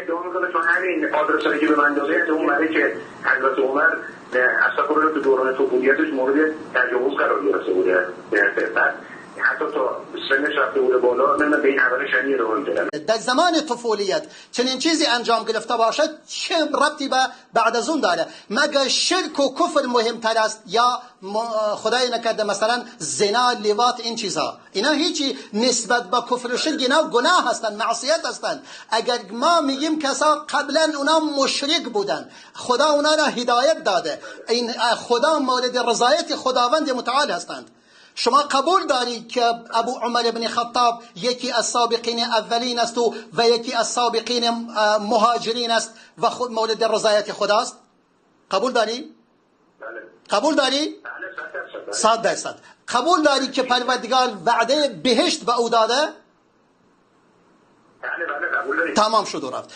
ادعا میکنه چون همین آدرسایی که به من داده ادعا اومده که حضرت عمر اصلا رو تو دوران طفولیتش مورد تجاوز قرار گرفته بوده بعد حتی تا سنش رفته بوده بالا نه به این اول شنی رو میدونم در زمان طفولیت چنین چیزی انجام گرفته باشد چه ربطی به بعد از اون داره؟ مگه شرک و کفر مهمتر است یا خدای نکرده مثلا زنا لیوات این چیزها؟ اینا هیچی نسبت به کفر و شرک، اینا گناه هستند، معصیت هستند. اگر ما میگیم کسا قبلا اونا مشرک بودن خدا اونا را هدایت داده، این خدا مورد رضایت خداوند متعال هستند. شما قبول دارید که ابو عمر بن خطاب یکی از سابقین اولین است و یکی از سابقین مهاجرین است و خود مورد رضایت خداست؟ قبول داری؟ قبول داری؟ 100%. قبول داری که پروردگار وعده بهشت به او داده؟ تمام شد و رفت.